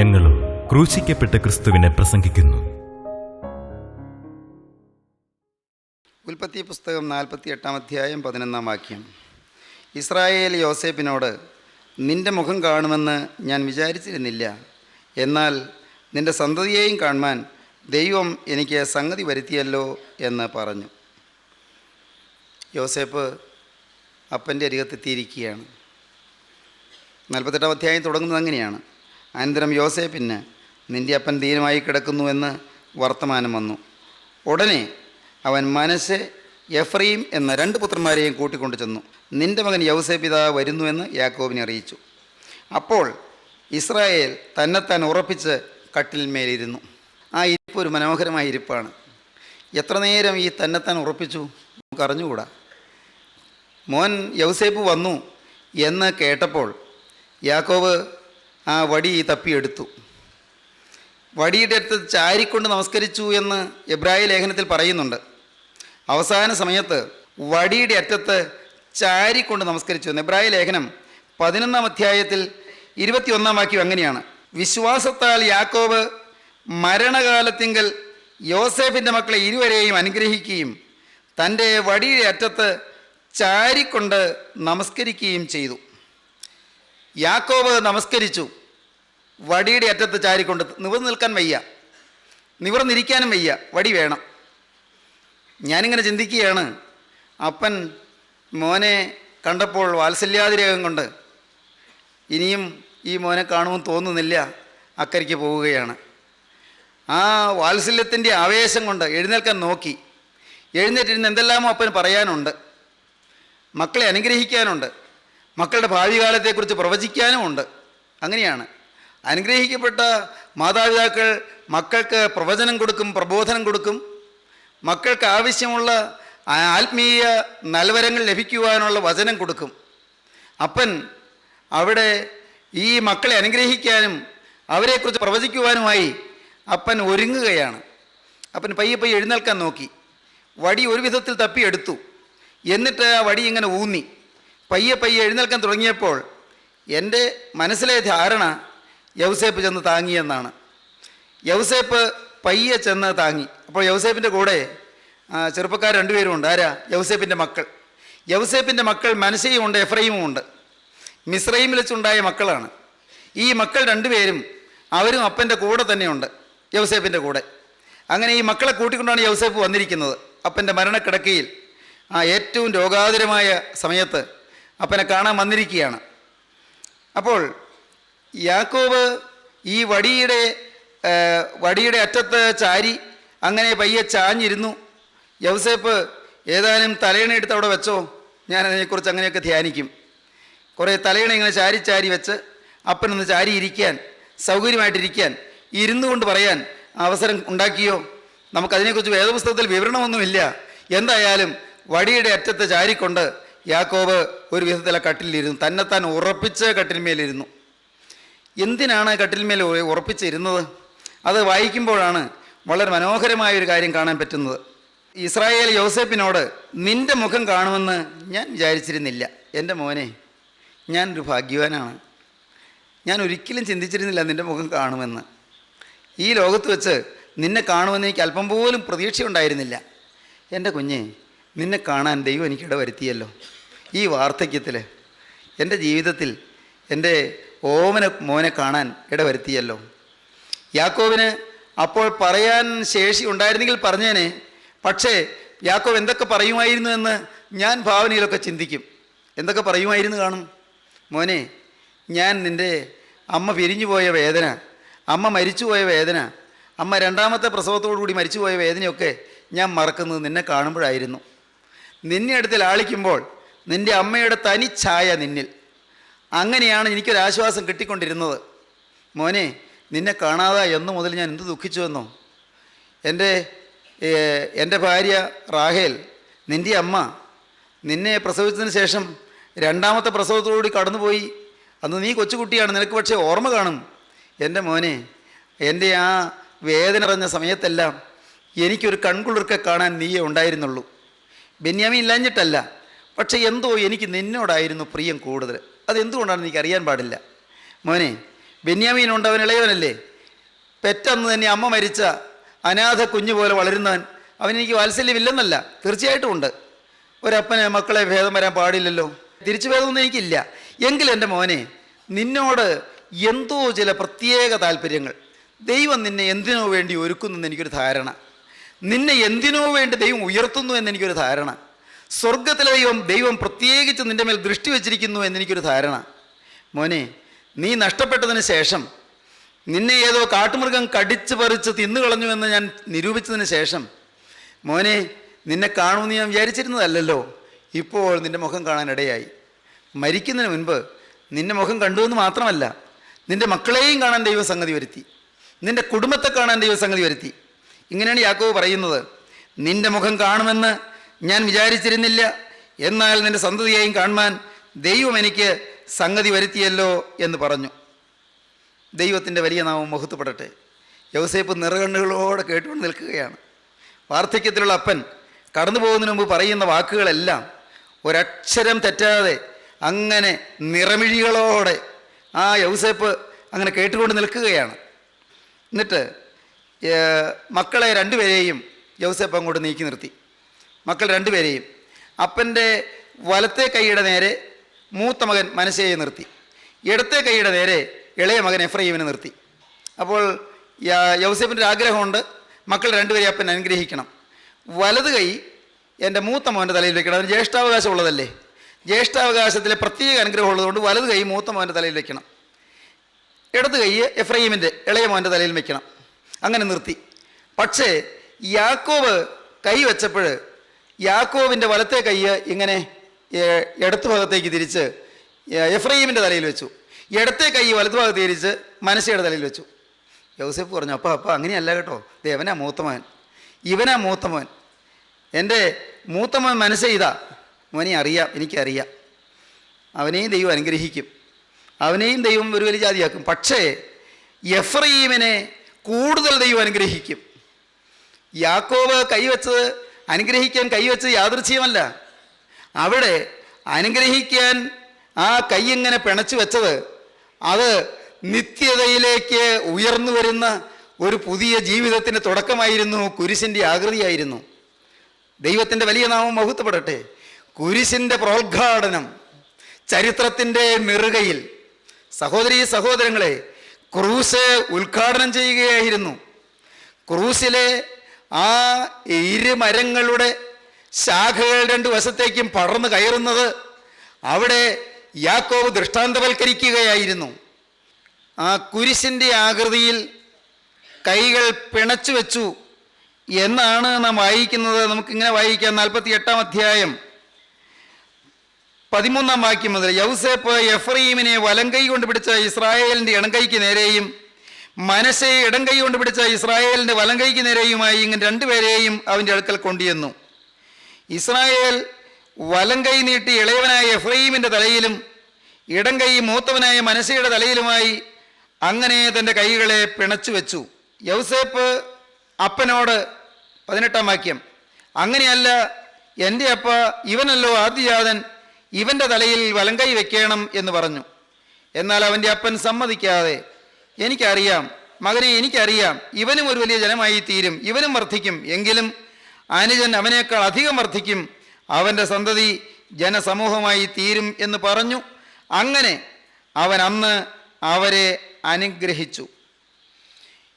ഞങ്ങളും ക്രൂശിക്കപ്പെട്ട ക്രിസ്തുവിനെ പ്രസംഗിക്കുന്നു. ഉൽപ്പത്തി പുസ്തകം 48 അധ്യായം 11 വാക്യം. ഇസ്രായേൽ യോസേപ്പിനോട്, നിന്റെ മുഖം കാണുമെന്ന് ഞാൻ വിചാരിച്ചിരുന്നില്ല, എന്നാൽ നിന്റെ സന്തതിയെയും കാണുവാൻ ദൈവം എനിക്ക് സംഗതി വരുത്തിയല്ലോ എന്ന് പറഞ്ഞു. യോസേപ്പ് അപ്പൻ്റെ അരികത്തെത്തിയിരിക്കുകയാണ്. 48 അധ്യായം തുടങ്ങുന്നത് അങ്ങനെയാണ്. അനന്തരം യോസേപ്പിന്, നിൻ്റെ അപ്പൻ ദീനമായി കിടക്കുന്നുവെന്ന് വർത്തമാനം വന്നു. ഉടനെ അവൻ മനശ്ശെ, എഫ്രയീം എന്ന 2 പുത്രന്മാരെയും കൂട്ടിക്കൊണ്ടു ചെന്നു. നിൻ്റെ മകൻ യോസേപ്പ് ഇതാ വരുന്നുവെന്ന് യാക്കോബിനെ അറിയിച്ചു. അപ്പോൾ ഇസ്രായേൽ തന്നെത്താൻ ഉറപ്പിച്ച് കട്ടിലിന്മേലിരുന്നു. ആ ഇരിപ്പ് ഒരു മനോഹരമായ ഇരിപ്പാണ്. എത്ര നേരം ഈ തന്നെത്താൻ ഉറപ്പിച്ചു നമുക്ക് അറിഞ്ഞുകൂടാ. മോൻ യോസേപ്പ് വന്നു എന്ന് കേട്ടപ്പോൾ യാക്കോബ് ആ വടി തപ്പിയെടുത്തു. വടിയുടെ അടുത്ത് ചാരിക്കൊണ്ട് നമസ്കരിച്ചു എന്ന് എബ്രായ ലേഖനത്തിൽ പറയുന്നുണ്ട്. അവസാന സമയത്ത് വടിയുടെ അറ്റത്ത് ചാരിക്കൊണ്ട് നമസ്കരിച്ചു എന്ന് എബ്രായ ലേഖനം 11 അധ്യായത്തിൽ 21 വാക്യം അങ്ങനെയാണ്. വിശ്വാസത്താൽ യാക്കോബ് മരണകാലത്തിങ്കൽ യോസേഫിൻ്റെ മക്കളെ ഇരുവരെയും അനുഗ്രഹിക്കുകയും തൻ്റെ വടിയുടെ അറ്റത്ത് ചാരിക്കൊണ്ട് നമസ്കരിക്കുകയും ചെയ്തു. യാക്കോബ് നമസ്കരിച്ചു, വടിയുടെ അറ്റത്ത് ചാരിക്കൊണ്ട്. നിവർന്നു നിൽക്കാൻ വയ്യ, നിവർന്നിരിക്കാനും വയ്യ, വടി വേണം. ഞാനിങ്ങനെ ചിന്തിക്കുകയാണ്, അപ്പൻ മോനെ കണ്ടപ്പോൾ വാത്സല്യാതിരേകം കൊണ്ട് ഇനിയും ഈ മോനെ കാണുമെന്ന് തോന്നുന്നില്ല, അക്കരയ്ക്ക് പോവുകയാണ്. ആ വാത്സല്യത്തിൻ്റെ ആവേശം കൊണ്ട് എഴുന്നേൽക്കാൻ നോക്കി. എഴുന്നേറ്റിരുന്ന് എന്തെല്ലാമോ അപ്പന് പറയാനുണ്ട്, മക്കളെ അനുഗ്രഹിക്കാനുണ്ട്, മക്കളുടെ ഭാവി കാലത്തെക്കുറിച്ച് പ്രവചിക്കാനുമുണ്ട്. അങ്ങനെയാണ് അനുഗ്രഹിക്കപ്പെട്ട മാതാപിതാക്കൾ മക്കൾക്ക് പ്രവചനം കൊടുക്കും, പ്രബോധനം കൊടുക്കും. മക്കൾക്ക് ആവശ്യമുള്ള ആത്മീയ നൽവരങ്ങൾ ലഭിക്കുവാനുള്ള വചനം കൊടുക്കും. അപ്പൻ അവിടെ ഈ മക്കളെ അനുഗ്രഹിക്കാനും അവരെക്കുറിച്ച് പ്രവചിക്കുവാനുമായി അപ്പൻ ഒരുങ്ങുകയാണ്. അപ്പൻ പയ്യെ പയ്യെ എഴുന്നേൽക്കാൻ നോക്കി. വടി ഒരു വിധത്തിൽ തപ്പിയെടുത്തു. എന്നിട്ട് ആ വടി ഇങ്ങനെ ഊന്നി പയ്യെ പയ്യെ എഴുന്നേൽക്കാൻ തുടങ്ങിയപ്പോൾ എൻ്റെ മനസ്സിലെ ധാരണ യൗസേപ്പ് ചെന്ന് താങ്ങിയെന്നാണ്. യൗസേപ്പ് പയ്യെ ചെന്ന് താങ്ങി. അപ്പോൾ യൗസേപ്പിൻ്റെ കൂടെ ചെറുപ്പക്കാർ 2 പേരുമുണ്ട്. ആരാ? യൗസേപ്പിൻ്റെ മക്കൾ. യൗസേപ്പിൻ്റെ മക്കൾ മനശ്ശെയും ഉണ്ട്, എഫ്രയീമും ഉണ്ട്. മിസ്രയീമിൽ വെച്ചുണ്ടായ മക്കളാണ്. ഈ മക്കൾ 2 പേരും അവരും അപ്പൻ്റെ കൂടെ തന്നെയുണ്ട്, യൗസേപ്പിൻ്റെ കൂടെ. അങ്ങനെ ഈ മക്കളെ കൂട്ടിക്കൊണ്ടാണ് യൗസേപ്പ് വന്നിരിക്കുന്നത്. അപ്പൻ്റെ മരണക്കിടക്കയിൽ ഏറ്റവും രോഗാതുരമായ സമയത്ത് അപ്പനെ കാണാൻ വന്നിരിക്കുകയാണ്. അപ്പോൾ യാക്കോബ് ഈ വടിയുടെ അറ്റത്ത് ചാരി അങ്ങനെ പയ്യെ ചാഞ്ഞിരുന്നു. യൗസേപ്പ് ഏതാനും തലയിണ എടുത്ത് അവിടെ വെച്ചോ, ഞാനതിനെക്കുറിച്ച് അങ്ങനെയൊക്കെ ധ്യാനിക്കും. കുറേ തലയിണ ഇങ്ങനെ ചാരി ചാരി വെച്ച് അപ്പനൊന്ന് ചാരി ഇരിക്കാൻ, സൗകര്യമായിട്ടിരിക്കാൻ, ഇരുന്നു കൊണ്ട് പറയാൻ അവസരം ഉണ്ടാക്കിയോ? നമുക്കതിനെക്കുറിച്ച് വേദപുസ്തകത്തിൽ വിവരണമൊന്നുമില്ല. എന്തായാലും വടിയുടെ അറ്റത്ത് ചാരിക്കൊണ്ട് യാക്കോബ് ഒരു വിധത്തിലെ കട്ടിലിരുന്നു, തന്നെത്താൻ ഉറപ്പിച്ച് കട്ടിന്മേലിരുന്നു. എന്തിനാണ് കട്ടിന്മേൽ ഉറപ്പിച്ചിരുന്നത്? അത് വായിക്കുമ്പോഴാണ് വളരെ മനോഹരമായൊരു കാര്യം കാണാൻ പറ്റുന്നത്. ഇസ്രായേൽ യോസേപ്പിനോട്, നിൻ്റെ മുഖം കാണുമെന്ന് ഞാൻ വിചാരിച്ചിരുന്നില്ല. എൻ്റെ മോനെ, ഞാനൊരു ഭാഗ്യവാനാണ്. ഞാൻ ഒരിക്കലും ചിന്തിച്ചിരുന്നില്ല നിൻ്റെ മുഖം കാണുമെന്ന്. ഈ ലോകത്ത് വെച്ച് നിന്നെ കാണുമെന്ന് എനിക്ക് അല്പം പോലും പ്രതീക്ഷയുണ്ടായിരുന്നില്ല. എൻ്റെ കുഞ്ഞെ, നിന്നെ കാണാൻ ദൈവം എനിക്കിട വരുത്തിയല്ലോ. ഈ വാർദ്ധക്യത്തിൽ എൻ്റെ ജീവിതത്തിൽ എൻ്റെ ഓമന മോനെ കാണാൻ ഇടവരുത്തിയല്ലോ. യാക്കോബിന് അപ്പോൾ പറയാൻ ശേഷി ഉണ്ടായിരുന്നെങ്കിൽ പറഞ്ഞേനെ. പക്ഷേ യാക്കോബ് എന്തൊക്കെ പറയുമായിരുന്നു എന്ന് ഞാൻ ഭാവനയിലൊക്കെ ചിന്തിക്കും. എന്തൊക്കെ പറയുമായിരുന്നു കാണും? മോനെ, ഞാൻ നിൻ്റെ അമ്മ പിരിഞ്ഞു പോയ വേദന, അമ്മ മരിച്ചുപോയ വേദന, അമ്മ 2ാമത്തെ പ്രസവത്തോടു കൂടി മരിച്ചുപോയ വേദനയൊക്കെ ഞാൻ മറക്കുന്നത് നിന്നെ കാണുമ്പോഴായിരുന്നു. നിന്നെ അടുത്ത് ലാളിക്കുമ്പോൾ നിൻ്റെ അമ്മയുടെ തനി ഛായ നിന്നിൽ. അങ്ങനെയാണ് എനിക്കൊരാശ്വാസം കിട്ടിക്കൊണ്ടിരുന്നത്. മോനെ, നിന്നെ കാണാതെ എന്നു മുതൽ ഞാൻ എന്ത് ദുഃഖിച്ചുവെന്നോ. എൻ്റെ ഭാര്യ റാഹേൽ, നിൻ്റെ അമ്മ, നിന്നെ പ്രസവിച്ചതിന് ശേഷം 2ാമത്തെ പ്രസവത്തോടുകൂടി കടന്നുപോയി. അന്ന് നീ കൊച്ചുകുട്ടിയാണ്, നിനക്ക് പക്ഷേ ഓർമ്മ കാണും. എൻ്റെ മോനെ, എൻ്റെ ആ വേദന നിറഞ്ഞ സമയത്തെല്ലാം എനിക്കൊരു കൺകുളിർക്കെ കാണാൻ നീയേ ഉണ്ടായിരുന്നുള്ളൂ. ബെന്യാമീൻ ഇല്ലാഞ്ഞിട്ടല്ല, പക്ഷേ എന്തോ എനിക്ക് നിന്നോടായിരുന്നു പ്രിയം കൂടുതൽ. അതെന്തുകൊണ്ടാണെന്ന് എനിക്കറിയാൻ പാടില്ല. മോനെ, ബെന്യാമീനുണ്ട്, അവൻ ഇളയവനല്ലേ. പെറ്റന്ന് തന്നെ അമ്മ മരിച്ച അനാഥ കുഞ്ഞു പോലെ വളരുന്നവൻ, അവനെനിക്ക് വാത്സല്യമില്ലെന്നല്ല, തീർച്ചയായിട്ടും ഉണ്ട്. ഒരപ്പന് മക്കളെ ഭേദം വരാൻ പാടില്ലല്ലോ, തിരിച്ചു ഭേദമൊന്നും എനിക്കില്ല. എങ്കിലും എൻ്റെ മോനെ, നിന്നോട് എന്തോ ചില പ്രത്യേക താല്പര്യങ്ങൾ ദൈവം നിന്നെ എന്തിനോ വേണ്ടി ഒരുക്കുന്നെന്ന് എനിക്കൊരു ധാരണ. നിന്നെ എന്തിനോ വേണ്ടി ദൈവം ഉയർത്തുന്നു എന്നെനിക്കൊരു ധാരണ. സ്വർഗത്തിലെ ദൈവം പ്രത്യേകിച്ച് നിൻ്റെ മേൽ ദൃഷ്ടി വച്ചിരിക്കുന്നു എന്നെനിക്കൊരു ധാരണ. മോനെ, നീ നഷ്ടപ്പെട്ടതിന് ശേഷം, നിന്നെ ഏതോ കാട്ടുമൃഗം കടിച്ചു പറിച്ച് തിന്നുകളഞ്ഞു എന്ന് ഞാൻ നിരൂപിച്ചതിന് ശേഷം, മോനെ, നിന്നെ കാണുമെന്ന് ഞാൻ വിചാരിച്ചിരുന്നതല്ലല്ലോ. ഇപ്പോൾ നിൻ്റെ മുഖം കാണാനിടയായി. മരിക്കുന്നതിന് മുൻപ് നിൻ്റെ മുഖം കണ്ടു എന്ന് മാത്രമല്ല, നിൻ്റെ മക്കളെയും കാണാൻ ദൈവം സംഗതി വരുത്തി, നിൻ്റെ കുടുംബത്തെ കാണാൻ ദൈവം സംഗതി വരുത്തി. ഇങ്ങനെയാണ് യാക്കോബ് പറയുന്നത്, നിൻ്റെ മുഖം കാണുമെന്ന് ഞാൻ വിചാരിച്ചിരുന്നില്ല, എന്നാൽ നിൻ്റെ സന്തതിയെയും കാണുവാൻ ദൈവം എനിക്ക് സംഗതി വരുത്തിയല്ലോ എന്ന് പറഞ്ഞു. ദൈവത്തിൻ്റെ വലിയ നാമം മഹത്വപ്പെടട്ടെ. യൗസേപ്പ് നിറകണ്ണുകളോടെ കേട്ടുകൊണ്ട് നിൽക്കുകയാണ്. വാർദ്ധക്യത്തിലുള്ള അപ്പൻ കടന്നു പോകുന്നതിന് മുമ്പ് പറയുന്ന വാക്കുകളെല്ലാം ഒരക്ഷരം തെറ്റാതെ അങ്ങനെ നിറമിഴികളോടെ ആ യൗസേപ്പ് അങ്ങനെ കേട്ടുകൊണ്ട് നിൽക്കുകയാണ്. എന്നിട്ട് മക്കളെ രണ്ടുപേരെയും യൗസേപ്പ് അങ്ങോട്ട് നീക്കി നിർത്തി. മക്കൾ രണ്ടുപേരെയും അപ്പൻ്റെ വലത്തെ കൈയുടെ നേരെ മൂത്ത മകൻ മനശ്ശെയെ നിർത്തി, ഇടത്തെ കൈയുടെ നേരെ ഇളയ മകൻ എഫ്രയീമിനെ നിർത്തി. അപ്പോൾ യൗസേപ്പിൻ്റെ ഒരു ആഗ്രഹമുണ്ട്, മക്കൾ രണ്ടുപേരെ അപ്പൻ അനുഗ്രഹിക്കണം. വലത് കൈ എൻ്റെ മൂത്ത മോൻ്റെ തലയിൽ വെക്കണം, അതിന് ജ്യേഷ്ഠാവകാശം ഉള്ളതല്ലേ. ജ്യേഷ്ഠാവകാശത്തിലെ പ്രത്യേക അനുഗ്രഹം ഉള്ളതുകൊണ്ട് വലത് കൈ മൂത്ത മോൻ്റെ തലയിൽ വെക്കണം, ഇടത് കൈ എഫ്രയീമിൻ്റെ ഇളയ മോൻ്റെ തലയിൽ വെക്കണം. അങ്ങനെ നിർത്തി. പക്ഷേ യാക്കോബ് കൈ വെച്ചപ്പോൾ യാക്കോബിൻ്റെ വലത്തെ കൈ ഇങ്ങനെ ഇടത്ത് ഭാഗത്തേക്ക് തിരിച്ച് എഫ്രയീമിൻ്റെ തലയിൽ വെച്ചു, ഇടത്തെ കൈ വലത്ത് ഭാഗത്ത് തിരിച്ച് മനശ്ശെയുടെ തലയിൽ വെച്ചു. യൗസേപ്പ് പറഞ്ഞു, അപ്പ അങ്ങനെയല്ല കേട്ടോ, ഇവനാ മൂത്തമോൻ, ഇവനാ മൂത്തമോൻ, എൻ്റെ മൂത്തമോൻ മനശ്ശെ ഇതാ. മോനെ അറിയാം, എനിക്കറിയാം, അവനെയും ദൈവം അനുഗ്രഹിക്കും, അവനെയും ദൈവം ഒരു വലിയ ജാതിയാക്കും. പക്ഷേ എഫ്രയീമിനെ കൂടുതൽ ദൈവം അനുഗ്രഹിക്കും. യാക്കോബ് കൈവച്ചത് അനുഗ്രഹിക്കാൻ കൈവച്ചത് യാദൃച്ഛികമല്ല. അവിടെ അനുഗ്രഹിക്കാൻ ആ കൈ ഇങ്ങനെ പിണച്ചു വെച്ചത് അത് നിത്യതയിലേക്ക് ഉയർന്നു വരുന്ന ഒരു പുതിയ ജീവിതത്തിൻ്റെ തുടക്കമായിരുന്നു, കുരിശിൻ്റെ ആകൃതിയായിരുന്നു. ദൈവത്തിൻ്റെ വലിയ നാമം മഹത്വപ്പെടട്ടെ. കുരിശിൻ്റെ പ്രോദ്ഘാടനം ചരിത്രത്തിൻ്റെ നെറുകയിൽ, സഹോദരീ സഹോദരങ്ങളെ, ക്രൂശ് ഉദ്ഘാടനം ചെയ്യുകയായിരുന്നു. ക്രൂശിലെ ആ ഇരുമരങ്ങളുടെ ശാഖകൾ രണ്ടു വശത്തേക്കും പടർന്നു കയറുന്നത് അവിടെ യാക്കോബ് ദൃഷ്ടാന്തവൽക്കരിക്കുകയായിരുന്നു. ആ കുരിശിൻ്റെ ആകൃതിയിൽ കൈകൾ പിണച്ചു വെച്ചു എന്നാണ് നാം വായിക്കുന്നത്. നമുക്കിങ്ങനെ വായിക്കാം. 48-ാം അധ്യായം 13-ാം വാക്യം മുതൽ, യൗസേപ്പ് എഫ്രയീമിനെ വലങ്കൈ കൊണ്ട് പിടിച്ച ഇസ്രായേലിൻ്റെ ഇടംകൈക്ക് നേരെയും മനശ്ശെ ഇടംകൈ കൊണ്ട് പിടിച്ച ഇസ്രായേലിൻ്റെ വലങ്കൈക്ക് നേരെയുമായി ഇങ്ങനെ രണ്ടുപേരെയും അവൻ്റെ അടുക്കൽ കൊണ്ടുവന്നു. ഇസ്രായേൽ വലങ്കൈ നീട്ടി ഇളയവനായ എഫ്രയീമിൻ്റെ തലയിലും ഇടംകൈ മൂത്തവനായ മനശ്ശെയുടെ തലയിലുമായി അങ്ങനെ തൻ്റെ കൈകളെ പിണച്ചു വെച്ചു. യൗസേപ്പ് അപ്പനോട്, 18-ാം വാക്യം, അങ്ങനെയല്ല എൻ്റെ അപ്പ, ഇവനല്ലോ ആദ്യജാതൻ, ഇവൻ്റെ തലയിൽ വലങ്കൈ വെക്കണം എന്ന് പറഞ്ഞു. എന്നാൽ അവൻ്റെ അപ്പൻ സമ്മതിക്കാതെ, എനിക്കറിയാം മകനെ, എനിക്കറിയാം, ഇവനും ഒരു വലിയ ജനമായി തീരും, ഇവനും വർദ്ധിക്കും, എങ്കിലും അനുജൻ അവനേക്കാൾ അധികം വർദ്ധിക്കും, അവൻ്റെ സന്തതി ജനസമൂഹമായി തീരും എന്ന് പറഞ്ഞു. അങ്ങനെ അവൻ അന്ന് അവരെ അനുഗ്രഹിച്ചു.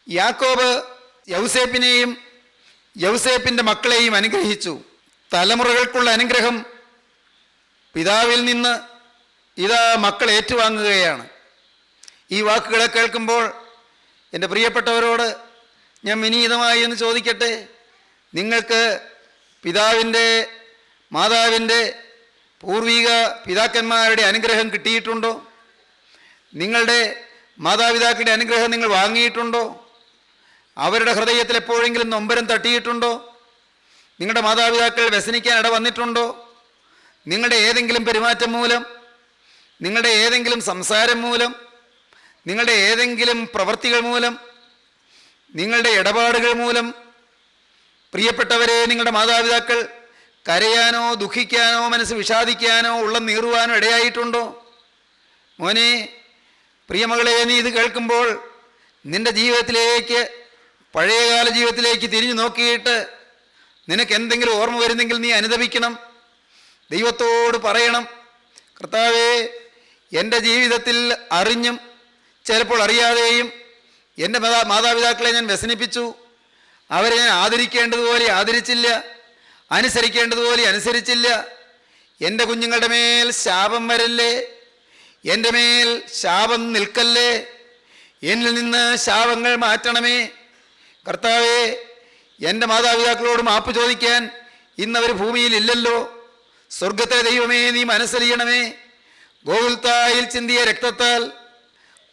യാക്കോബ് യൗസേപ്പിനെയും യൗസേപ്പിൻ്റെ മക്കളെയും അനുഗ്രഹിച്ചു. തലമുറകൾക്കുള്ള അനുഗ്രഹം പിതാവിൽ നിന്ന് ഇതാ മക്കൾ ഏറ്റുവാങ്ങുകയാണ്. ഈ വാക്കുകളെ കേൾക്കുമ്പോൾ എൻ്റെ പ്രിയപ്പെട്ടവരോട് ഞാൻ വിനീതമായി എന്ന് ചോദിക്കട്ടെ, നിങ്ങൾക്ക് പിതാവിൻ്റെ, മാതാവിൻ്റെ, പൂർവിക പിതാക്കന്മാരുടെ അനുഗ്രഹം കിട്ടിയിട്ടുണ്ടോ? നിങ്ങളുടെ മാതാപിതാക്കളുടെ അനുഗ്രഹം നിങ്ങൾ വാങ്ങിയിട്ടുണ്ടോ? അവരുടെ ഹൃദയത്തിൽ എപ്പോഴെങ്കിലും നൊമ്പരം തട്ടിയിട്ടുണ്ടോ? നിങ്ങളുടെ മാതാപിതാക്കൾ വ്യസനിക്കാൻ ഇട വന്നിട്ടുണ്ടോ? നിങ്ങളുടെ ഏതെങ്കിലും പെരുമാറ്റം മൂലം, നിങ്ങളുടെ ഏതെങ്കിലും സംസാരം മൂലം, നിങ്ങളുടെ ഏതെങ്കിലും പ്രവൃത്തികൾ മൂലം, നിങ്ങളുടെ ഇടപാടുകൾ മൂലം പ്രിയപ്പെട്ടവരെ, നിങ്ങളുടെ മാതാപിതാക്കൾ കരയാനോ ദുഃഖിക്കാനോ മനസ്സ് വിഷാദിക്കാനോ ഉള്ളം നീറുവാനോ ഇടയായിട്ടുണ്ടോ? മോനെ, പ്രിയമകളെ, നീ ഇത് കേൾക്കുമ്പോൾ നിന്റെ ജീവിതത്തിലേക്ക്, പഴയകാല ജീവിതത്തിലേക്ക് തിരിഞ്ഞു നോക്കിയിട്ട് നിനക്ക് എന്തെങ്കിലും ഓർമ്മ വരുന്നെങ്കിൽ നീ അനുതപിക്കണം. ദൈവത്തോട് പറയണം, കർത്താവേ, എൻ്റെ ജീവിതത്തിൽ അറിഞ്ഞും ചിലപ്പോൾ അറിയാതെയും എൻ്റെ മാതാപിതാക്കളെ ഞാൻ വ്യസനിപ്പിച്ചു. അവരെ ഞാൻ ആദരിക്കേണ്ടതുപോലെ ആദരിച്ചില്ല, അനുസരിക്കേണ്ടതുപോലെ അനുസരിച്ചില്ല. എൻ്റെ കുഞ്ഞുങ്ങളുടെ മേൽ ശാപം വരല്ലേ, എൻ്റെ മേൽ ശാപം നിൽക്കല്ലേ, എന്നിൽ നിന്ന് ശാപങ്ങൾ മാറ്റണമേ. കർത്താവേ, എൻ്റെ മാതാപിതാക്കളോട് മാപ്പ് ചോദിക്കാൻ ഇന്നവർ ഭൂമിയിൽ ഇല്ലല്ലോ. സ്വർഗത്തെ ദൈവമേ, നീ മനസ്സലിയണമേ. ഗോകുൽത്തായിൽ ചിന്തിയ രക്തത്താൽ,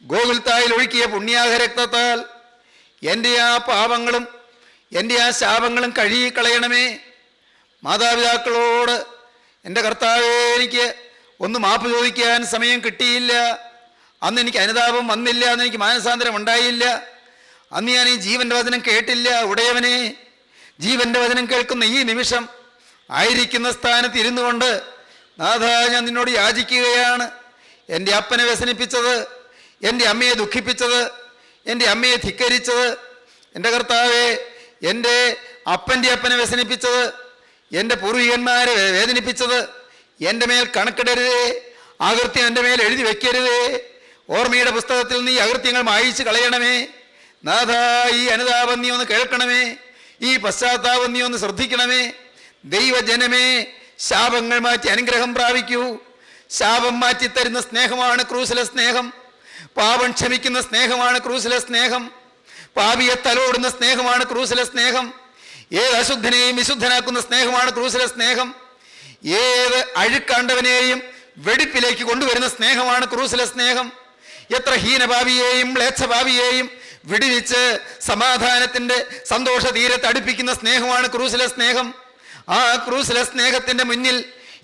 ഗോകുൽത്തായിൽ ഒഴുക്കിയ പുണ്യാഹ രക്തത്താൽ എൻ്റെ ആ പാപങ്ങളും എൻ്റെ ആ ശാപങ്ങളും കഴുകിക്കളയണമേ. മാതാപിതാക്കളോട് എൻ്റെ കർത്താവേ, എനിക്ക് ഒന്ന് മാപ്പ് ചോദിക്കാൻ സമയം കിട്ടിയില്ല, അന്ന് എനിക്ക് അനുതാപം വന്നില്ല, അന്ന് എനിക്ക് മാനസാന്തരം ഉണ്ടായില്ല, അന്ന് ഞാൻ ഈ ജീവൻ്റെ വചനം കേട്ടില്ല. ഉടയവനെ, ജീവൻ്റെ വചനം കേൾക്കുന്ന ഈ നിമിഷം ആയിരിക്കുന്ന സ്ഥാനത്ത് ഇരുന്നു കൊണ്ട് നാഥാ, ഞാൻ നിന്നോട് യാചിക്കുകയാണ്. എൻ്റെ അപ്പനെ വ്യസനിപ്പിച്ചത്, എൻ്റെ അമ്മയെ ദുഃഖിപ്പിച്ചത്, എൻ്റെ അമ്മയെ ധിക്കരിച്ചത്, എൻ്റെ കർത്താവെ, എൻ്റെ അപ്പൻ്റെ അപ്പനെ വ്യസനിപ്പിച്ചത്, എൻ്റെ പൂർവികന്മാരെ വേദനിപ്പിച്ചത്, എൻ്റെ മേൽ കണക്കിടരുതേ, അകൃത്യം എൻ്റെ മേൽ എഴുതി വെക്കരുതേ. ഓർമ്മയുടെ പുസ്തകത്തിൽ നീ അകൃത്യങ്ങൾ മായിച്ച് കളയണമേ. നാഥ, ഈ അനുതാപം നീ ഒന്ന് കേൾക്കണമേ, ഈ പശ്ചാത്താപം നീ ഒന്ന് ശ്രദ്ധിക്കണമേ. ദൈവജനമേ, ശാപങ്ങൾ മാറ്റി അനുഗ്രഹം പ്രാപിക്കൂ. ശാപം മാറ്റിത്തരുന്ന സ്നേഹമാണ് ക്രൂസിലെ സ്നേഹം. പാപം ക്ഷമിക്കുന്ന സ്നേഹമാണ് ക്രൂസിലെ സ്നേഹം. പാപിയെ തലോടുന്ന സ്നേഹമാണ് ക്രൂസിലെ സ്നേഹം. ഏത് അശുദ്ധനെയും വിശുദ്ധനാക്കുന്ന സ്നേഹമാണ് ക്രൂസിലെ സ്നേഹം. ഏത് അഴുക്കാണ്ടവനെയും വെടിപ്പിലേക്ക് കൊണ്ടുവരുന്ന സ്നേഹമാണ് ക്രൂസിലെ സ്നേഹം. എത്ര ഹീനഭാവിയെയും മ്ലേച്ഛഭാവിയെയും വിടുവിച്ച് സമാധാനത്തിൻ്റെ സന്തോഷ തീരത്ത് അടുപ്പിക്കുന്ന സ്നേഹമാണ് ക്രൂസിലെ സ്നേഹം. ആ ക്രൂസിലെ സ്നേഹത്തിൻ്റെ മുന്നിൽ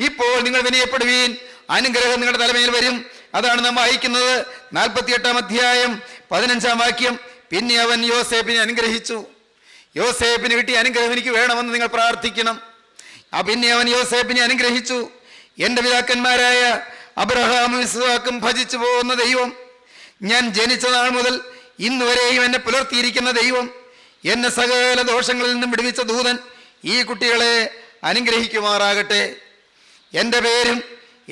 ഇപ്പോൾ നിങ്ങൾ വിനയപ്പെടുവീൻ, അനുഗ്രഹം നിങ്ങളുടെ തലമേൽ വരും. അതാണ് നാം വായിക്കുന്നത് 48-ാം അധ്യായം 15-ാം വാക്യം. പിന്നെ അവൻ യോസേപ്പിനെ അനുഗ്രഹിച്ചു. യോസേപ്പിന് കിട്ടിയ അനുഗ്രഹം എനിക്ക് വേണമെന്ന് നിങ്ങൾ പ്രാർത്ഥിക്കണം. പിന്നെ അവൻ യോസേപ്പിനെ അനുഗ്രഹിച്ചു. എൻ്റെ പിതാക്കന്മാരായ അബ്രഹാമും ഇസ്ഹാക്കും ഭജിച്ചു പോകുന്ന ദൈവം, ഞാൻ ജനിച്ച നാൾ മുതൽ ഇന്ന് വരെയും എന്നെ പുലർത്തിയിരിക്കുന്ന ദൈവം, എന്നെ സകല ദോഷങ്ങളിൽ നിന്നും വിടുവിച്ച ദൂതൻ ഈ കുട്ടികളെ അനുഗ്രഹിക്കുമാറാകട്ടെ. എൻ്റെ പേരും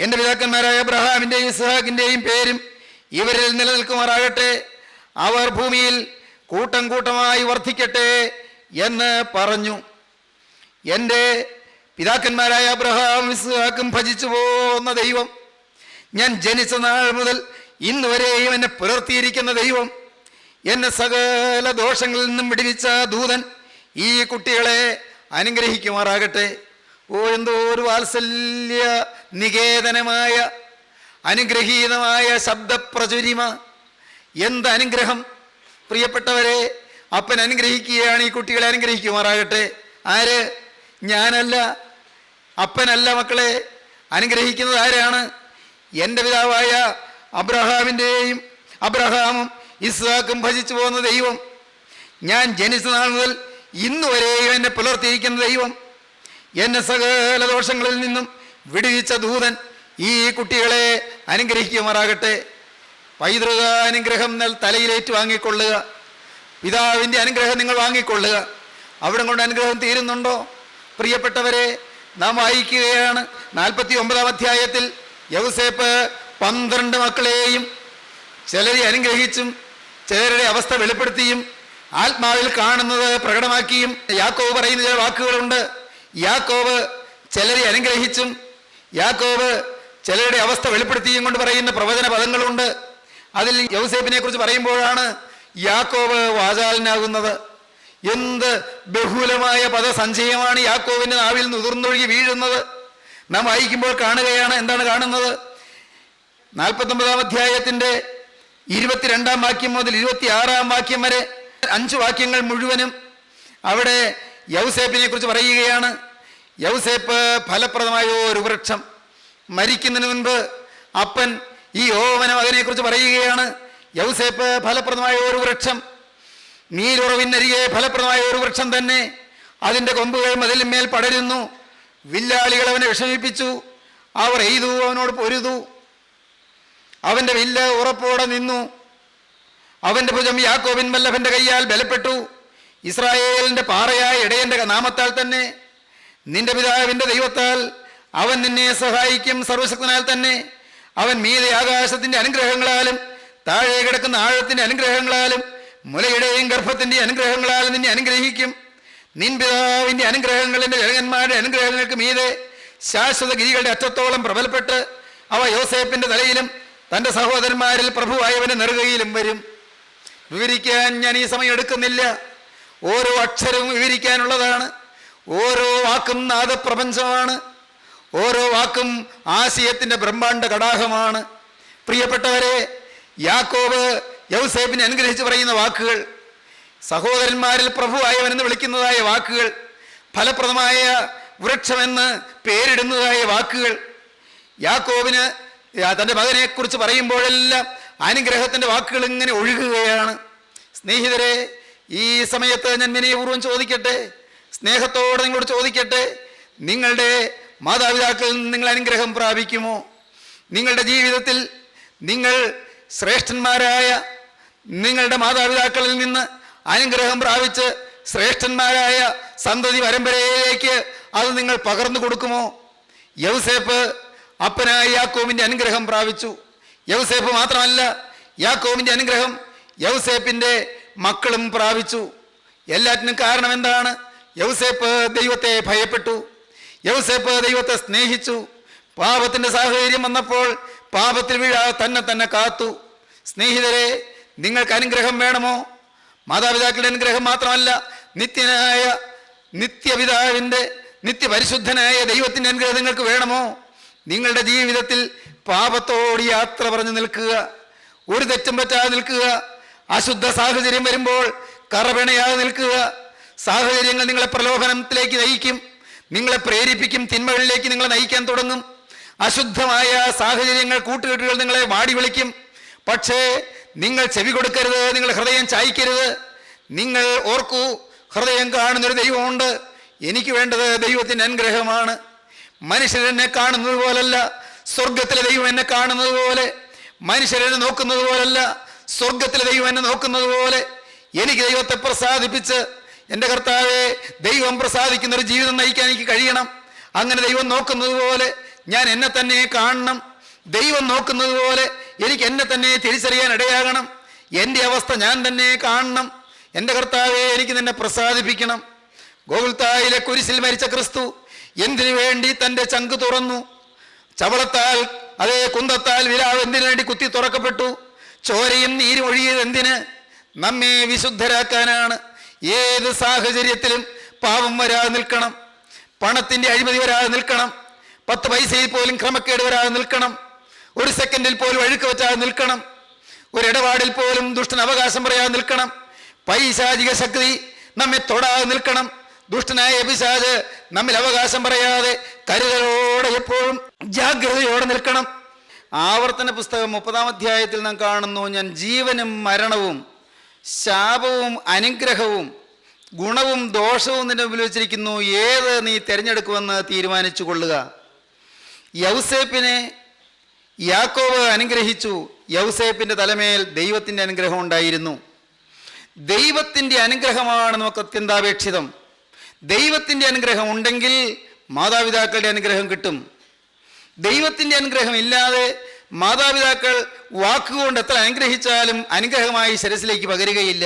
എൻ്റെ പിതാക്കന്മാരായ അബ്രഹാമിൻ്റെയും ഇസ്ഹാക്കിൻ്റെയും പേരും ഇവരിൽ നിലനിൽക്കുമാറാകട്ടെ. അവർ ഭൂമിയിൽ കൂട്ടം കൂട്ടമായി വർദ്ധിക്കട്ടെ എന്ന് പറഞ്ഞു. എൻ്റെ പിതാക്കന്മാരായ അബ്രഹാം ഇസ്ഹാക്കും ഭജിച്ചു പോകുന്ന ദൈവം, ഞാൻ ജനിച്ച നാൾ മുതൽ ഇന്ന് വരെയും എന്നെ പുലർത്തിയിരിക്കുന്ന ദൈവം, എന്നെ സകല ദോഷങ്ങളിൽ നിന്നും വിടുവിച്ച ദൂതൻ ഈ കുട്ടികളെ അനുഗ്രഹിക്കുമാറാകട്ടെ. ഓ, എന്തോ ഒരു വാത്സല്യ നികേതനമായ അനുഗ്രഹീതമായ ശബ്ദപ്രചുരിമ! എന്ത് അനുഗ്രഹം! പ്രിയപ്പെട്ടവരെ, അപ്പൻ അനുഗ്രഹിക്കുകയാണ്, ഈ കുട്ടികളെ അനുഗ്രഹിക്കുമാറാകട്ടെ. ആര്? ഞാനല്ല, അപ്പനല്ല മക്കളെ. അനുഗ്രഹിക്കുന്നത് ആരാണ്? എൻ്റെ പിതാവായ അബ്രഹാമും ഇസ്ഹാക്കും ഭജിച്ചു പോകുന്ന ദൈവം, ഞാൻ ജനിച്ച നാൾ മുതൽ ഇന്ന് വരെയും എന്നെ പുലർത്തിയിരിക്കുന്ന ദൈവം, എന്നെ സകല ദോഷങ്ങളിൽ നിന്നും വിടുവിച്ച ദൂതൻ ഈ കുട്ടികളെ അനുഗ്രഹിക്കുമാറാകട്ടെ. പൈതൃക അനുഗ്രഹം തലയിലേറ്റ് വാങ്ങിക്കൊള്ളുക. പിതാവിൻ്റെ അനുഗ്രഹം നിങ്ങൾ വാങ്ങിക്കൊള്ളുക. അവിടെ കൊണ്ട് അനുഗ്രഹം തീരുന്നുണ്ടോ? പ്രിയപ്പെട്ടവരെ, നാം വായിക്കുകയാണ് 49-ാം അധ്യായത്തിൽ യൗസേപ്പ് 12 മക്കളെയും ചിലരെ അനുഗ്രഹിച്ചും ചിലരുടെ അവസ്ഥ വെളിപ്പെടുത്തിയും ആത്മാവിൽ കാണുന്നത് പ്രകടമാക്കിയും യാക്കോബ് പറയുന്ന ചില വാക്കുകളുണ്ട്. യാക്കോബ് ചിലരെ അനുഗ്രഹിച്ചും യാക്കോബ് ചിലരുടെ അവസ്ഥ വെളിപ്പെടുത്തിയും കൊണ്ട് പറയുന്ന പ്രവചന പദങ്ങളുണ്ട്. അതിൽ യൗസേപ്പിനെ കുറിച്ച് പറയുമ്പോഴാണ് യാക്കോബ് വാചാലനാകുന്നത്. എന്ത് ബഹുലമായ പദസഞ്ചയമാണ് യാക്കോബിൻ്റെ നാവിൽ നിന്ന് ഉതിർന്നൊഴുകി വീഴുന്നത് നാം വായിക്കുമ്പോൾ കാണുകയാണ്. എന്താണ് കാണുന്നത്? 49-ാം അധ്യായത്തിൻ്റെ 22-ാം വാക്യം മുതൽ 26-ാം വാക്യം വരെ 5 വാക്യങ്ങൾ മുഴുവനും അവിടെ യൗസേപ്പിനെ കുറിച്ച് പറയുകയാണ്. യൗസേപ്പ് ഫലപ്രദമായ ഒരു വൃക്ഷം. മരിക്കുന്നതിന് മുൻപ് അപ്പൻ ഈ യോവന മകനെ കുറിച്ച് പറയുകയാണ്. യൗസേപ്പ് ഫലപ്രദമായ ഒരു വൃക്ഷം, നീരുറവിനരികെ ഫലപ്രദമായ ഒരു വൃക്ഷം തന്നെ. അതിൻ്റെ കൊമ്പുകൾ മതിലിന്മേൽ പടരുന്നു. വില്ലാളികൾ അവനെ വിഷമിപ്പിച്ചു, അവർ എയ്തു, അവനോട് പൊരുതു. അവൻ്റെ വില്ല് ഉറപ്പോടെ നിന്നു. അവൻ്റെ ഭുജം യാക്കോബിൻ വല്ലഭൻ്റെ കയ്യാൽ ബലപ്പെട്ടു. ഇസ്രായേലിൻ്റെ പാറയായ ഇടയൻ്റെ നാമത്താൽ തന്നെ നിന്റെ പിതാവിൻ്റെ ദൈവത്താൽ അവൻ നിന്നെ സഹായിക്കും. സർവശക്തനാൽ തന്നെ അവൻ മീതെ ആകാശത്തിൻ്റെ അനുഗ്രഹങ്ങളാലും താഴെ കിടക്കുന്ന ആഴത്തിൻ്റെ അനുഗ്രഹങ്ങളാലും മുലയുടെയും ഗർഭത്തിൻ്റെ അനുഗ്രഹങ്ങളാലും നിന്നെ അനുഗ്രഹിക്കും. നിൻ പിതാവിൻ്റെ അനുഗ്രഹങ്ങൾ എൻ്റെ ജനകന്മാരുടെ അനുഗ്രഹങ്ങൾക്ക് മീതെ ശാശ്വത ഗിരികളുടെ അറ്റത്തോളം പ്രബലപ്പെട്ട് അവ യോസേപ്പിൻ്റെ തലയിലും തൻ്റെ സഹോദരന്മാരിൽ പ്രഭുവായവൻ്റെ നെറുകയിലും വരും. വിവരിക്കാൻ ഞാൻ ഈ സമയം എടുക്കുന്നില്ല. ഓരോ അക്ഷരവും വിവരിക്കാനുള്ളതാണ്. ഓരോ വാക്കും നാദപ്രപഞ്ചമാണ്. ഓരോ വാക്കും ആശയത്തിൻ്റെ ബ്രഹ്മാണ്ഡ കടാഹമാണ്. പ്രിയപ്പെട്ടവരെ, യാക്കോബ് യൗസേപ്പിനെ അനുഗ്രഹിച്ച് പറയുന്ന വാക്കുകൾ, സഹോദരന്മാരിൽ പ്രഭുവായവനെന്ന് വിളിക്കുന്നതായ വാക്കുകൾ, ഫലപ്രദമായ വൃക്ഷമെന്ന് പേരിടുന്നതായ വാക്കുകൾ, യാക്കോബിന് തൻ്റെ മകനെക്കുറിച്ച് പറയുമ്പോഴെല്ലാം അനുഗ്രഹത്തിൻ്റെ വാക്കുകൾ ഇങ്ങനെ ഒഴുകുകയാണ്. സ്നേഹിതരെ, ഈ സമയത്ത് ഞാൻ വിനയപൂർവ്വം ചോദിക്കട്ടെ, സ്നേഹത്തോടെ നിങ്ങളോട് ചോദിക്കട്ടെ, നിങ്ങളുടെ മാതാപിതാക്കളിൽ നിന്ന് നിങ്ങൾ അനുഗ്രഹം പ്രാപിക്കുമോ? നിങ്ങളുടെ ജീവിതത്തിൽ നിങ്ങൾ ശ്രേഷ്ഠന്മാരായ നിങ്ങളുടെ മാതാപിതാക്കളിൽ നിന്ന് അനുഗ്രഹം പ്രാപിച്ച് ശ്രേഷ്ഠന്മാരായ സന്തതി പരമ്പരയിലേക്ക് അത് നിങ്ങൾ പകർന്നു കൊടുക്കുമോ? യൗസേപ്പ് അപ്പനായ യാക്കോബിൻ്റെ അനുഗ്രഹം പ്രാപിച്ചു. യൗസേപ്പ് മാത്രമല്ല, യാക്കോബിൻ്റെ അനുഗ്രഹം യൗസേപ്പിൻ്റെ മക്കളും പ്രാപിച്ചു. എല്ലാറ്റിനും കാരണം എന്താണ്? യൗസേപ്പ് ദൈവത്തെ ഭയപ്പെട്ടു. യൗസേപ്പ് ദൈവത്തെ സ്നേഹിച്ചു. പാപത്തിൻ്റെ സാഹചര്യം വന്നപ്പോൾ പാപത്തിൽ വീഴാതെ തന്നെ കാത്തു. സ്നേഹിതരെ, നിങ്ങൾക്ക് അനുഗ്രഹം വേണമോ? മാതാപിതാക്കളുടെ അനുഗ്രഹം മാത്രമല്ല, നിത്യനായ നിത്യപിതാവിൻ്റെ നിത്യപരിശുദ്ധനായ ദൈവത്തിൻ്റെ അനുഗ്രഹം നിങ്ങൾക്ക് വേണമോ? നിങ്ങളുടെ ജീവിതത്തിൽ പാപത്തോട് യാത്ര പറഞ്ഞു നിൽക്കുക, ഒരു തെറ്റും പറ്റാതെ നിൽക്കുക. അശുദ്ധ സാഹചര്യം വരുമ്പോൾ കറപിണയാതെ നിൽക്കുക. സാഹചര്യങ്ങൾ നിങ്ങളെ പ്രലോഭനത്തിലേക്ക് നയിക്കും, നിങ്ങളെ പ്രേരിപ്പിക്കും, തിന്മകളിലേക്ക് നിങ്ങളെ നയിക്കാൻ തുടങ്ങും. അശുദ്ധമായ സാഹചര്യങ്ങൾ, കൂട്ടുകെട്ടുകൾ നിങ്ങളെ വാടി വിളിക്കും. പക്ഷേ നിങ്ങൾ ചെവി കൊടുക്കരുത്, നിങ്ങൾ ഹൃദയം ചായ്ക്കരുത്. നിങ്ങൾ ഓർക്കൂ, ഹൃദയം കാണുന്നൊരു ദൈവമുണ്ട്. എനിക്ക് വേണ്ടത് ദൈവത്തിൻ്റെ അനുഗ്രഹമാണ്. മനുഷ്യരെന്നെ കാണുന്നത് പോലല്ല, സ്വർഗത്തിലെ ദൈവം എന്നെ കാണുന്നത് പോലെ. മനുഷ്യരെന്നെ നോക്കുന്നത് പോലല്ല, സ്വർഗത്തിലെ ദൈവം എന്നെ നോക്കുന്നത് പോലെ. എനിക്ക് ദൈവത്തെ പ്രസാദിപ്പിച്ച്, എൻ്റെ കർത്താവെ, ദൈവം പ്രസാദിക്കുന്നൊരു ജീവിതം നയിക്കാൻ എനിക്ക് കഴിയണം. അങ്ങനെ ദൈവം നോക്കുന്നത് പോലെ ഞാൻ എന്നെ തന്നെ കാണണം. ദൈവം നോക്കുന്നത് പോലെ എനിക്ക് എന്നെ തന്നെ തിരിച്ചറിയാൻ ഇടയാകണം. എൻ്റെ അവസ്ഥ ഞാൻ തന്നെ കാണണം. എൻ്റെ കർത്താവെ, എനിക്ക് നിന്നെ പ്രസാദിപ്പിക്കണം. ഗോകുൽത്തായിലെ കുരിശിൽ മരിച്ച ക്രിസ്തു എന്തിനു വേണ്ടി തൻ്റെ ചങ്ക് തുറന്നു? ചവളത്താൽ, അതേ കുന്തത്താൽ വിലാവ് എന്തിനു വേണ്ടി കുത്തി തുറക്കപ്പെട്ടു? ചോരയും നീരും ഒഴുകിയത് എന്തിന്? നമ്മെ വിശുദ്ധരാക്കാനാണ്. ഏത് സാഹചര്യത്തിലും പാപം വരാതെ നിൽക്കണം, പണത്തിൻ്റെ അഴിമതി വരാതെ നിൽക്കണം, 10 പൈസയിൽ പോലും ക്രമക്കേട് വരാതെ നിൽക്കണം, ഒരു സെക്കൻഡിൽ പോലും അഴുക്ക് പറ്റാതെ നിൽക്കണം, ഒരു ഇടപാടിൽ പോലും ദുഷ്ടൻ അവകാശം പറയാതെ നിൽക്കണം, പൈശാചിക ശക്തി നമ്മെ തൊടാതെ നിൽക്കണം, ദുഷ്ടനായ പിശാച് നമ്മിൽ അവകാശം പറയാതെ കരുതലോടെ എപ്പോഴും ജാഗ്രതയോടെ നിൽക്കണം. ആവർത്തന പുസ്തകം 30-ാം അധ്യായത്തിൽ നാം കാണുന്നു, ഞാൻ ജീവനും മരണവും ശാപവും അനുഗ്രഹവും ഗുണവും ദോഷവും നിന്റെ മുമ്പിൽ വെച്ചിരിക്കുന്നു, ഏത് നീ തിരഞ്ഞെടുക്കുമെന്ന് തീരുമാനിച്ചു കൊള്ളുക. യൗസേപ്പിനെ യാക്കോബ് അനുഗ്രഹിച്ചു. യൗസേപ്പിൻ്റെ തലമേൽ ദൈവത്തിൻ്റെ അനുഗ്രഹം ഉണ്ടായിരുന്നു. ദൈവത്തിൻ്റെ അനുഗ്രഹമാണ് നമുക്ക് അത്യന്താപേക്ഷിതം. ദൈവത്തിൻ്റെ അനുഗ്രഹം ഉണ്ടെങ്കിൽ മാതാപിതാക്കളുടെ അനുഗ്രഹം കിട്ടും. ദൈവത്തിൻ്റെ അനുഗ്രഹം ഇല്ലാതെ മാതാപിതാക്കൾ വാക്കുകൊണ്ട് എത്ര അനുഗ്രഹിച്ചാലും അനുഗ്രഹമായി ശിരസിലേക്ക് പകരുകയില്ല.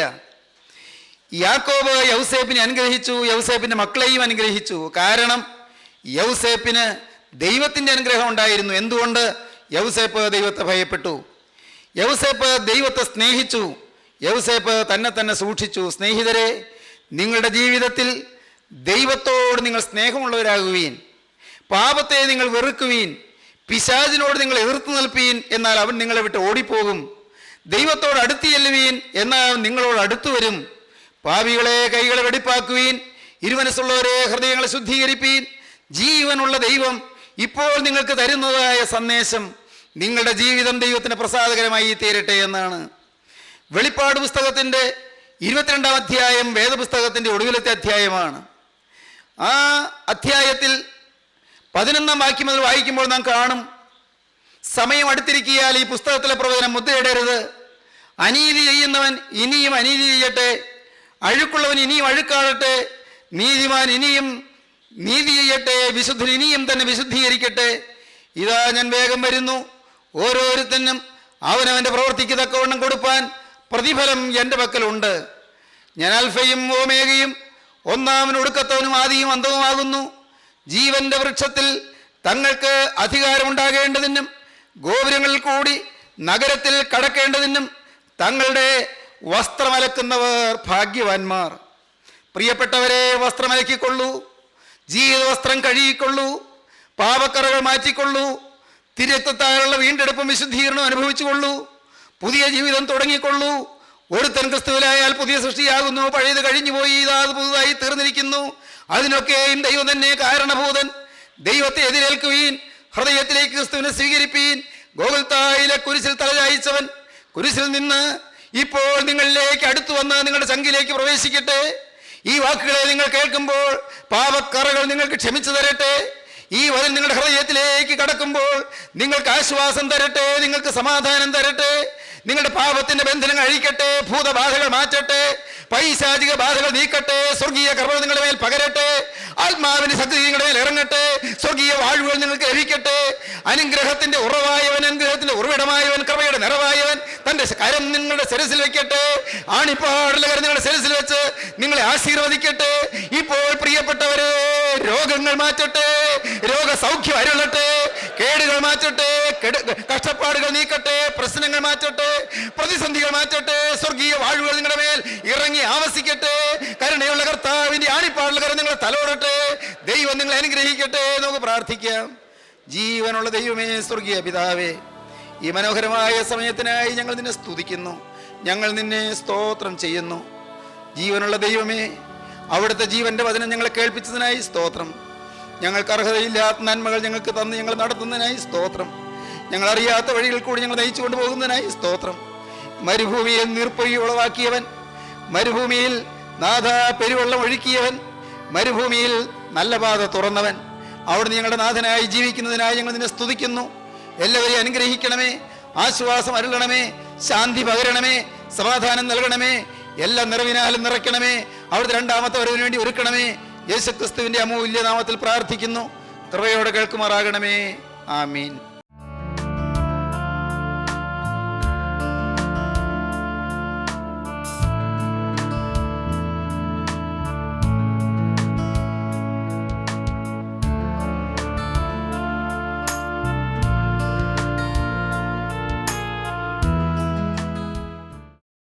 യാക്കോബ് യൗസേപ്പിനെ അനുഗ്രഹിച്ചു, യൗസേപ്പിൻ്റെ മക്കളെയും അനുഗ്രഹിച്ചു. കാരണം യൗസേപ്പിന് ദൈവത്തിൻ്റെ അനുഗ്രഹം ഉണ്ടായിരുന്നു. എന്തുകൊണ്ട്? യൗസേപ്പ് ദൈവത്തെ ഭയപ്പെട്ടു, യൗസേപ്പ് ദൈവത്തെ സ്നേഹിച്ചു, യൗസേപ്പ് തന്നെ സൂക്ഷിച്ചു. സ്നേഹിതരെ, നിങ്ങളുടെ ജീവിതത്തിൽ ദൈവത്തോട് നിങ്ങൾ സ്നേഹമുള്ളവരാകുവീൻ, പാപത്തെ നിങ്ങൾ വെറുക്കുവീൻ, പിശാചിനോട് നിങ്ങൾ എതിർത്ത് നിൽപ്പീൻ, എന്നാൽ അവൻ നിങ്ങളെ വിട്ട് ഓടിപ്പോകും. ദൈവത്തോട് അടുത്ത് ചെല്ലുവീൻ, എന്നാൽ അവൻ നിങ്ങളോട് അടുത്തു വരും. പാപികളെ കൈകളെ വെടിപ്പാക്കുവീൻ, ഇരുമനസ്സുള്ളവരെ ഹൃദയങ്ങളെ ശുദ്ധീകരിപ്പീൻ. ജീവനുള്ള ദൈവം ഇപ്പോൾ നിങ്ങൾക്ക് തരുന്നതായ സന്ദേശം നിങ്ങളുടെ ജീവിതം ദൈവത്തിന് പ്രസാദകരമായി തീരട്ടെ എന്നാണ്. വെളിപ്പാട് പുസ്തകത്തിൻ്റെ 22-ാം അധ്യായം വേദപുസ്തകത്തിൻ്റെ ഒടുവിലത്തെ അധ്യായമാണ്. ആ അധ്യായത്തിൽ 11-ാം വാക്യം മുതൽ വായിക്കുമ്പോൾ നാം കാണും, സമയം അടുത്തിരിക്കിയാൽ ഈ പുസ്തകത്തിലെ പ്രവചനം മുദ്രയിടരുത്. അനീതി ചെയ്യുന്നവൻ ഇനിയും അനീതി ചെയ്യട്ടെ, അഴുക്കുള്ളവൻ ഇനിയും അഴുക്കാടട്ടെ, നീതിമാൻ ഇനിയും നീതി ചെയ്യട്ടെ, വിശുദ്ധൻ ഇനിയും തന്നെ വിശുദ്ധീകരിക്കട്ടെ. ഇതാ ഞാൻ വേഗം വരുന്നു, ഓരോരുത്തനും അവനവൻ്റെ പ്രവൃത്തിക്ക് തക്കവണ്ണം കൊടുപ്പാൻ പ്രതിഫലം എൻ്റെ പക്കലുണ്ട്. ഞാൻ അൽഫയും ഓമേഗയും, ഒന്നാമനും ഒടുക്കത്തവനും ആദിയും അന്തവുമാകുന്നു. ജീവന്റെ വൃക്ഷത്തിൽ തങ്ങൾക്ക് അധികാരമുണ്ടാകേണ്ടതിനും ഗോപുരങ്ങളിൽ കൂടി നഗരത്തിൽ കടക്കേണ്ടതിനും തങ്ങളുടെ വസ്ത്രമലക്കുന്നവർ ഭാഗ്യവാന്മാർ. പ്രിയപ്പെട്ടവരെ, വസ്ത്രമലക്കിക്കൊള്ളൂ, ജീവിത വസ്ത്രം കഴുകിക്കൊള്ളൂ, പാപക്കറകൾ മാറ്റിക്കൊള്ളൂ, തിരക്തത്താലുള്ള വീണ്ടെടുപ്പും വിശുദ്ധീകരണവും അനുഭവിച്ചുകൊള്ളൂ, പുതിയ ജീവിതം തുടങ്ങിക്കൊള്ളൂ. ഒരുത്തൻ ക്രിസ്തുവിലായാൽ പുതിയ സൃഷ്ടിയാകുന്നു, പഴയത് കഴിഞ്ഞുപോയി, ഇതാ പുതുതായി തീർന്നിരിക്കുന്നു. അതിനൊക്കെയും ദൈവം തന്നെ കാരണഭൂതൻ. ദൈവത്തെ എതിരേൽക്കുവീൻ, ഹൃദയത്തിലേക്ക് ക്രിസ്തുവിനെ സ്വീകരിപ്പീൻ. ഗോകുൽത്തായിലെ കുരിശിൽ തലചായിച്ചവൻ കുരിശിൽ നിന്ന് ഇപ്പോൾ നിങ്ങളിലേക്ക് അടുത്തു വന്ന് നിങ്ങളുടെ ചങ്കിലേക്ക് പ്രവേശിക്കട്ടെ. ഈ വാക്കുകളെ നിങ്ങൾ കേൾക്കുമ്പോൾ പാപക്കറകൾ നിങ്ങൾക്ക് ക്ഷമിച്ചു തരട്ടെ. ഈ വചനം നിങ്ങളുടെ ഹൃദയത്തിലേക്ക് കടക്കുമ്പോൾ നിങ്ങൾക്ക് ആശ്വാസം തരട്ടെ, നിങ്ങൾക്ക് സമാധാനം തരട്ടെ. നിങ്ങളുടെ പാപത്തിന്റെ ബന്ധനങ്ങൾ അഴിക്കട്ടെ, ഭൂതബാധകൾ മാറ്റട്ടെ, പൈശാചിക ബാധകൾ നീക്കട്ടെ, സ്വർഗീയ കൃപ നിങ്ങളുടെ മേൽ പകരട്ടെ, ആത്മാവിന്റെ ശക്തി നിങ്ങളുടെ മേൽ ഇറങ്ങട്ടെ, സ്വർഗീയ വാഴ്വുകൾ നിങ്ങൾക്ക് ലഭിക്കട്ടെ. അനുഗ്രഹത്തിന്റെ ഉറവായവൻ, അനുഗ്രഹത്തിന്റെ ഉറവിടമായവൻ, കൃപയുടെ നിറവായവൻ തന്റെ കരം നിങ്ങളുടെ ശിരസിൽ വെക്കട്ടെ. ആണിപ്പാടുള്ള കരം നിങ്ങളുടെ ശിരസിൽ വെച്ച് നിങ്ങളെ ആശീർവദിക്കട്ടെ. ഇപ്പോൾ പ്രിയപ്പെട്ടവരെ, രോഗങ്ങൾ മാറ്റട്ടെ, രോഗസൗഖ്യം അരുളട്ടെ, കേടുകൾ മാറ്റട്ടെ, കഷ്ടപ്പാടുകൾ നീക്കട്ടെ, പ്രശ്നങ്ങൾ മാറ്റട്ടെ, പ്രതിസന്ധികൾ മാറ്റട്ടെ, സ്വർഗീയ വാഴ്വുകൾ നിങ്ങളുടെ മേൽ ഇറങ്ങി ആവസിക്കട്ടെ. കരുണയുള്ള കർത്താവിന്റെ ആണിപ്പാടുള്ള കരം നിങ്ങളെ തലോടട്ടെ. ദൈവം നിങ്ങളെ അനുഗ്രഹിക്കട്ടെ. നമുക്ക് പ്രാർത്ഥിക്കാം. ജീവനുള്ള ദൈവമേ, സ്വർഗീയ പിതാവേ, ഈ മനോഹരമായ സമയത്തിനായി ഞങ്ങൾ നിന്നെ സ്തുതിക്കുന്നു, ഞങ്ങൾ നിന്നെ സ്തോത്രം ചെയ്യുന്നു. ജീവനുള്ള ദൈവമേ, അവിടുത്തെ ജീവന്റെ വചനം ഞങ്ങളെ കേൾപ്പിച്ചതിനായി സ്തോത്രം. ഞങ്ങൾക്ക് അർഹതയില്ലാത്ത നന്മകൾ ഞങ്ങൾക്ക് തന്ന് ഞങ്ങൾ നടത്തുന്നതിനായി സ്തോത്രം. ഞങ്ങൾ അറിയാത്ത വഴികളിൽ കൂടി ഞങ്ങൾ നയിച്ചു കൊണ്ടുപോകുന്നതിനായി സ്തോത്രം. മരുഭൂമിയിൽ നീർപ്പൊഴി ഉളവാക്കിയവൻ, മരുഭൂമിയിൽ നാഥ പെരുവെള്ളം ഒഴുക്കിയവൻ, മരുഭൂമിയിൽ നല്ല പാത തുറന്നവൻ, അവിടുന്ന് ഞങ്ങളുടെ നാഥനായി ജീവിക്കുന്നതിനായി ഞങ്ങൾ നിന്നെ സ്തുതിക്കുന്നു. എല്ലാവരെയും അനുഗ്രഹിക്കണമേ, ആശ്വാസം അരുളണമേ, ശാന്തി പകരണമേ, സമാധാനം നൽകണമേ, എല്ലാ നിറവിനാലും നിറയ്ക്കണമേ. അവിടുത്തെ രണ്ടാമത്തെ വരവിന് വേണ്ടി ഒരുക്കണമേ. യേശുക്രിസ്തുവിന്റെ അമൂല്യ നാമത്തിൽ പ്രാർത്ഥിക്കുന്നു. കൃപയോടെ കേൾക്കുമാറാകണമേ. ആമീൻ.